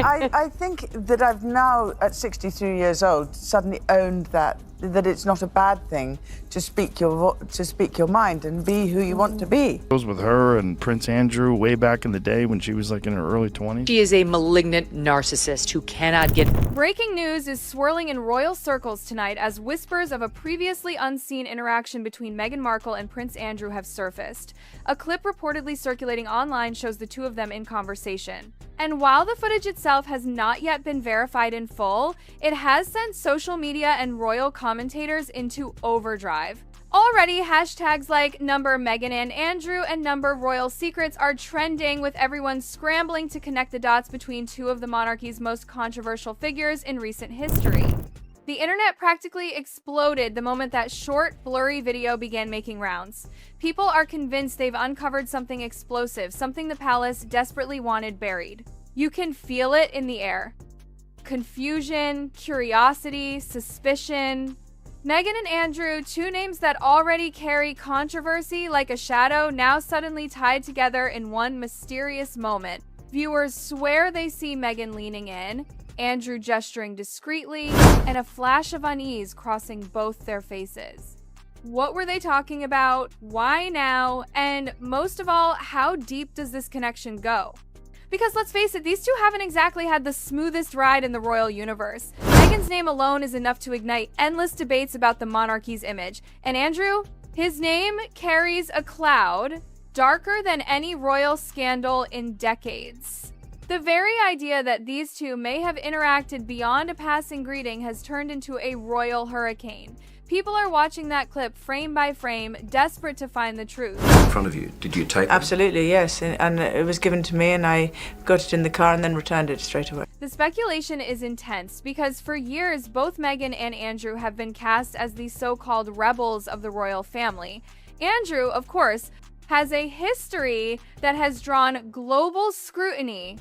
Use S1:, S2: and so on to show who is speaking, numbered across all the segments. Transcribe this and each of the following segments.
S1: I think that I've now, at 63 years old, suddenly owned that it's not a bad thing to speak your mind and be who you want to be.
S2: It was with her and Prince Andrew way back in the day when she was like in her early 20s.
S3: She is a malignant narcissist who cannot get...
S4: Breaking news is swirling in royal circles tonight as whispers of a previously unseen interaction between Meghan Markle and Prince Andrew have surfaced. A clip reportedly circulating online shows the two of them in conversation. And while the footage itself has not yet been verified in full, it has sent social media and royal commentators into overdrive. Already, hashtags like number Meghan and Andrew and number royal secrets are trending, with everyone scrambling to connect the dots between two of the monarchy's most controversial figures in recent history. The internet practically exploded the moment that short, blurry video began making rounds. People are convinced they've uncovered something explosive, something the palace desperately wanted buried. You can feel it in the air. Confusion, curiosity, suspicion. Meghan and Andrew, two names that already carry controversy like a shadow, now suddenly tied together in one mysterious moment. Viewers swear they see Meghan leaning in, Andrew gesturing discreetly, and a flash of unease crossing both their faces. What were they talking about? Why now? And most of all, how deep does this connection go? Because let's face it, these two haven't exactly had the smoothest ride in the royal universe. Meghan's name alone is enough to ignite endless debates about the monarchy's image. And Andrew, his name carries a cloud darker than any royal scandal in decades. The very idea that these two may have interacted beyond a passing greeting has turned into a royal hurricane. People are watching that clip frame by frame, desperate to find the truth.
S5: In front of you, did you tape it?
S1: Absolutely, yes. And it was given to me and I got it in the car and then returned it straight away.
S4: The speculation is intense because for years, both Meghan and Andrew have been cast as the so-called rebels of the royal family. Andrew, of course, has a history that has drawn global scrutiny,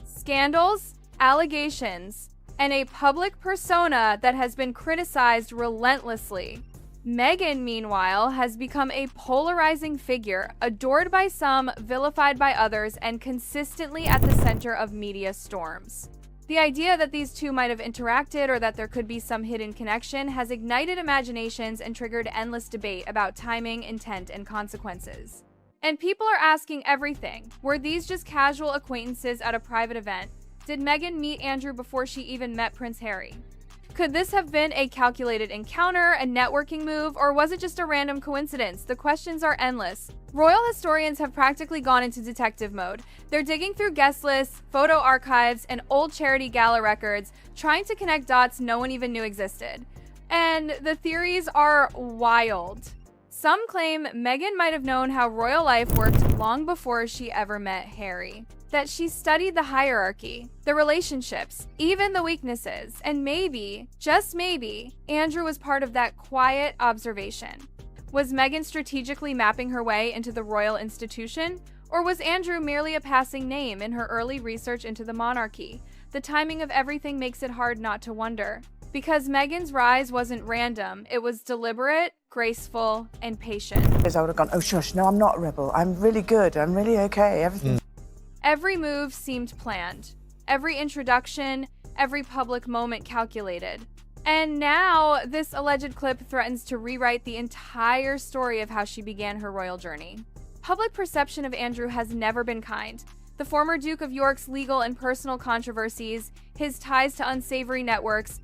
S4: scandals, allegations, and a public persona that has been criticized relentlessly. Meghan, meanwhile, has become a polarizing figure, adored by some, vilified by others, and consistently at the center of media storms. The idea that these two might have interacted or that there could be some hidden connection has ignited imaginations and triggered endless debate about timing, intent, and consequences. And people are asking everything. Were these just casual acquaintances at a private event? Did Meghan meet Andrew before she even met Prince Harry? Could this have been a calculated encounter, a networking move, or was it just a random coincidence? The questions are endless. Royal historians have practically gone into detective mode. They're digging through guest lists, photo archives, and old charity gala records, trying to connect dots no one even knew existed. And the theories are wild. Some claim Meghan might have known how royal life worked long before she ever met Harry. That she studied the hierarchy, the relationships, even the weaknesses, and maybe, just maybe, Andrew was part of that quiet observation. Was Meghan strategically mapping her way into the royal institution? Or was Andrew merely a passing name in her early research into the monarchy? The timing of everything makes it hard not to wonder. Because Meghan's rise wasn't random, it was deliberate, graceful, and patient.
S1: Because I would have gone, oh shush, no, I'm not a rebel. I'm really good. I'm really okay. Everything's
S4: Every move seemed planned. Every introduction, every public moment calculated. And now, this alleged clip threatens to rewrite the entire story of how she began her royal journey. Public perception of Andrew has never been kind. The former Duke of York's legal and personal controversies, his ties to unsavory networks,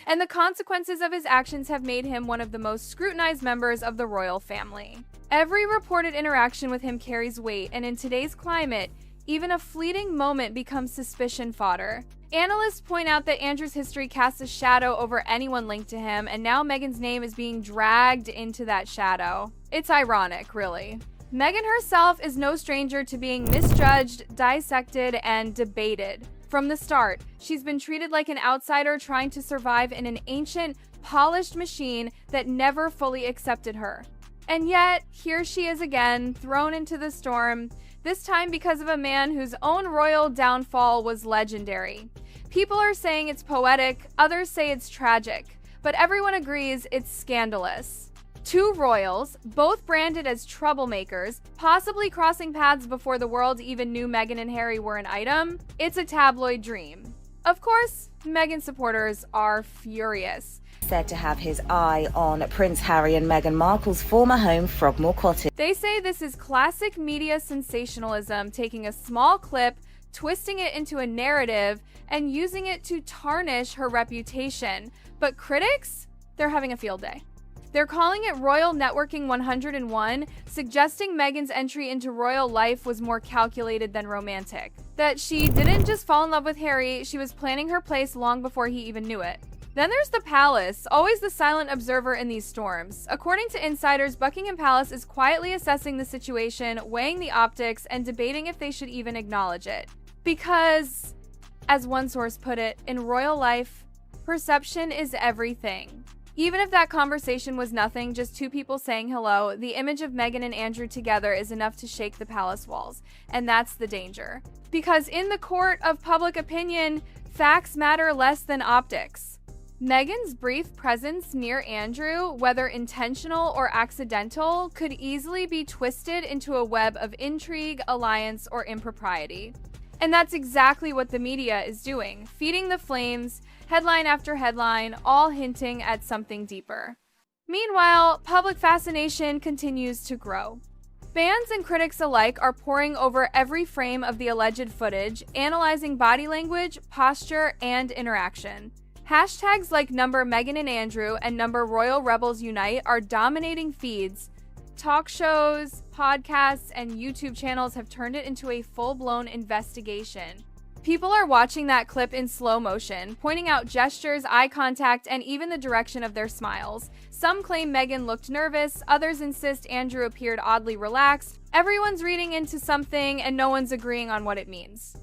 S4: and the consequences of his actions have made him one of the most scrutinized members of the royal family. Every reported interaction with him carries weight, and in today's climate, even a fleeting moment becomes suspicion fodder. Analysts point out that Andrew's history casts a shadow over anyone linked to him, and now Meghan's name is being dragged into that shadow. It's ironic, really. Meghan herself is no stranger to being misjudged, dissected, and debated. From the start, she's been treated like an outsider trying to survive in an ancient, polished machine that never fully accepted her. And yet, here she is again, thrown into the storm, this time because of a man whose own royal downfall was legendary. People are saying it's poetic, others say it's tragic, but everyone agrees it's scandalous. Two royals, both branded as troublemakers, possibly crossing paths before the world even knew Meghan and Harry were an item. It's a tabloid dream. Of course, Meghan supporters are furious.
S5: Said to have his eye on Prince Harry and Meghan Markle's former home, Frogmore Cottage.
S4: They say this is classic media sensationalism, taking a small clip, twisting it into a narrative, and using it to tarnish her reputation. But critics, they're having a field day. They're calling it Royal Networking 101, suggesting Meghan's entry into royal life was more calculated than romantic. That she didn't just fall in love with Harry, she was planning her place long before he even knew it. Then there's the palace, always the silent observer in these storms. According to insiders, Buckingham Palace is quietly assessing the situation, weighing the optics, and debating if they should even acknowledge it. Because, as one source put it, in royal life, perception is everything. Even if that conversation was nothing, just two people saying hello, the image of Meghan and Andrew together is enough to shake the palace walls. And that's the danger. Because in the court of public opinion, facts matter less than optics. Meghan's brief presence near Andrew, whether intentional or accidental, could easily be twisted into a web of intrigue, alliance, or impropriety. And that's exactly what the media is doing, feeding the flames, headline after headline, all hinting at something deeper. Meanwhile, public fascination continues to grow. Fans and critics alike are poring over every frame of the alleged footage, analyzing body language, posture, and interaction. Hashtags like #Meghan and Andrew and #Royal Rebels Unite are dominating feeds. Talk shows, podcasts, and YouTube channels have turned it into a full-blown investigation. People are watching that clip in slow motion, pointing out gestures, eye contact, and even the direction of their smiles. Some claim Meghan looked nervous, others insist Andrew appeared oddly relaxed. Everyone's reading into something, and no one's agreeing on what it means.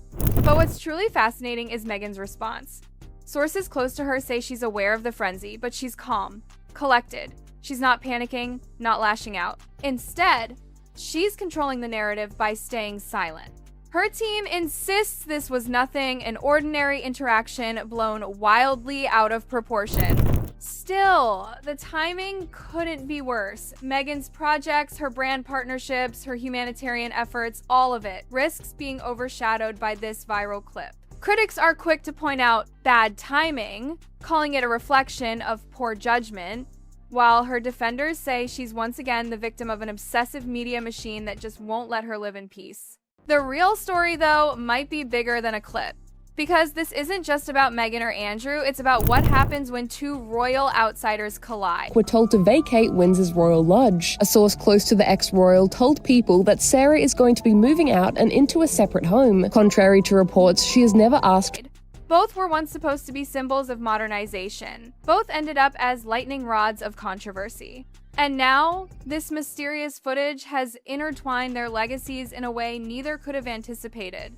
S4: But what's truly fascinating is Meghan's response. Sources close to her say she's aware of the frenzy, but she's calm, collected. She's not panicking, not lashing out. Instead, she's controlling the narrative by staying silent. Her team insists this was nothing, an ordinary interaction blown wildly out of proportion. Still, the timing couldn't be worse. Meghan's projects, her brand partnerships, her humanitarian efforts, all of it risks being overshadowed by this viral clip. Critics are quick to point out bad timing, calling it a reflection of poor judgment, while her defenders say she's once again the victim of an obsessive media machine that just won't let her live in peace. The real story, though, might be bigger than a clip. Because this isn't just about Meghan or Andrew, it's about what happens when two royal outsiders collide.
S6: Were told to vacate Windsor's royal lodge. A source close to the ex-royal told People that Sarah is going to be moving out and into a separate home. Contrary to reports, she has never asked.
S4: Both were once supposed to be symbols of modernization. Both ended up as lightning rods of controversy. And now, this mysterious footage has intertwined their legacies in a way neither could have anticipated.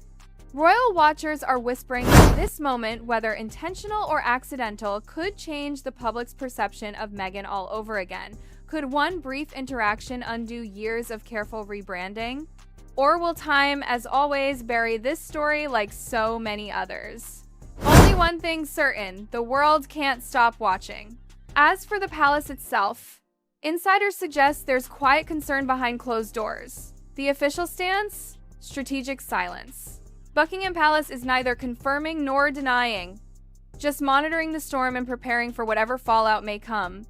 S4: Royal watchers are whispering that this moment, whether intentional or accidental, could change the public's perception of Meghan all over again. Could one brief interaction undo years of careful rebranding? Or will time, as always, bury this story like so many others? Only one thing's certain, the world can't stop watching. As for the palace itself, insiders suggest there's quiet concern behind closed doors. The official stance? Strategic silence. Buckingham Palace is neither confirming nor denying, just monitoring the storm and preparing for whatever fallout may come.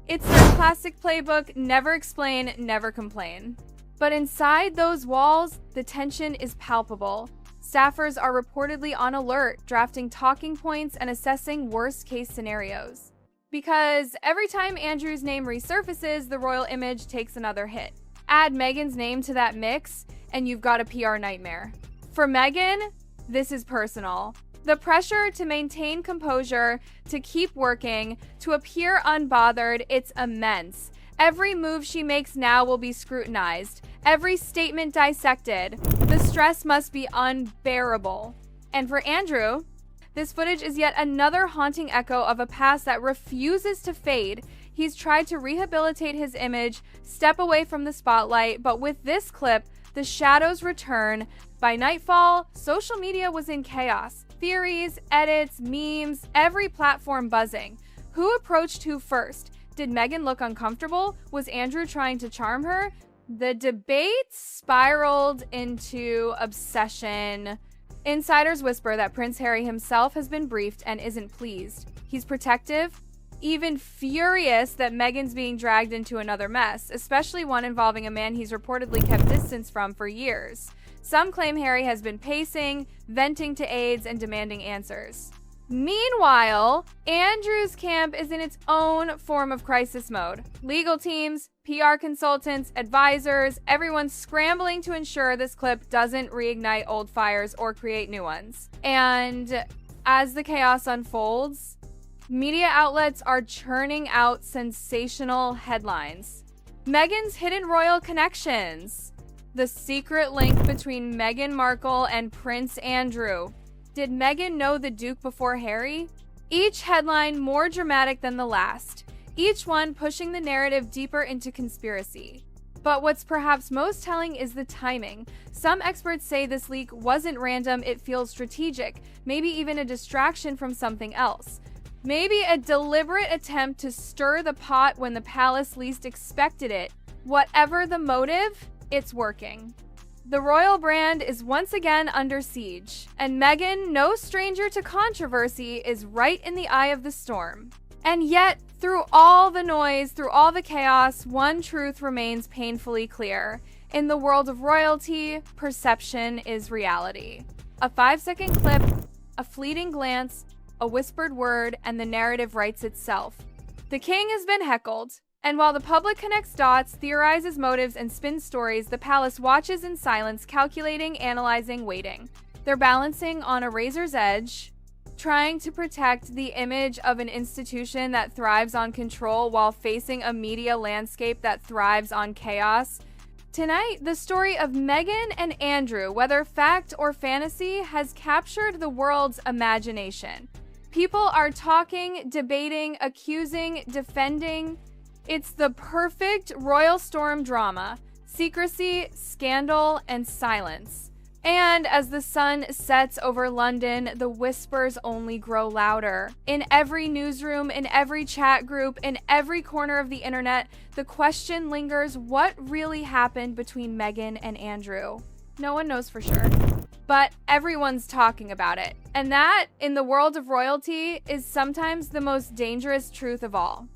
S4: It's their classic playbook, never explain, never complain. But inside those walls, the tension is palpable. Staffers are reportedly on alert, drafting talking points and assessing worst-case scenarios. Because every time Andrew's name resurfaces, the royal image takes another hit. Add Meghan's name to that mix, and you've got a PR nightmare. For Meghan, this is personal. The pressure to maintain composure, to keep working, to appear unbothered, it's immense. Every move she makes now will be scrutinized, every statement dissected. The stress must be unbearable. And for Andrew, this footage is yet another haunting echo of a past that refuses to fade. He's tried to rehabilitate his image, step away from the spotlight, but with this clip, the shadows return. By nightfall, social media was in chaos. Theories, edits, memes, every platform buzzing. Who approached who first? Did Meghan look uncomfortable? Was Andrew trying to charm her? The debate spiraled into obsession, Insiders whisper that Prince Harry himself has been briefed and isn't pleased. He's protective, even furious that Meghan's being dragged into another mess, especially one involving a man he's reportedly kept distance from for years. Some claim Harry has been pacing, venting to aides, and demanding answers. Meanwhile, Andrew's camp is in its own form of crisis mode. Legal teams, PR consultants, advisors, everyone's scrambling to ensure this clip doesn't reignite old fires or create new ones. And as the chaos unfolds, media outlets are churning out sensational headlines. Meghan's hidden royal connections. The secret link between Meghan Markle and Prince Andrew. Did Meghan know the Duke before Harry? Each headline more dramatic than the last, each one pushing the narrative deeper into conspiracy. But what's perhaps most telling is the timing. Some experts say this leak wasn't random, it feels strategic, maybe even a distraction from something else. Maybe a deliberate attempt to stir the pot when the palace least expected it. Whatever the motive, it's working. The royal brand is once again under siege, and Meghan, no stranger to controversy, is right in the eye of the storm. And yet, through all the noise, through all the chaos, one truth remains painfully clear. In the world of royalty, perception is reality. A 5-second clip, a fleeting glance, a whispered word, and the narrative writes itself. The king has been heckled. And while the public connects dots, theorizes motives, and spins stories, the palace watches in silence, calculating, analyzing, waiting. They're balancing on a razor's edge, trying to protect the image of an institution that thrives on control while facing a media landscape that thrives on chaos. Tonight, the story of Meghan and Andrew, whether fact or fantasy, has captured the world's imagination. People are talking, debating, accusing, defending. It's the perfect royal storm drama: secrecy, scandal, and silence. And as the sun sets over London, the whispers only grow louder. In every newsroom, in every chat group, in every corner of the internet, the question lingers: what really happened between Meghan and Andrew? No one knows for sure, but everyone's talking about it. And that, in the world of royalty, is sometimes the most dangerous truth of all.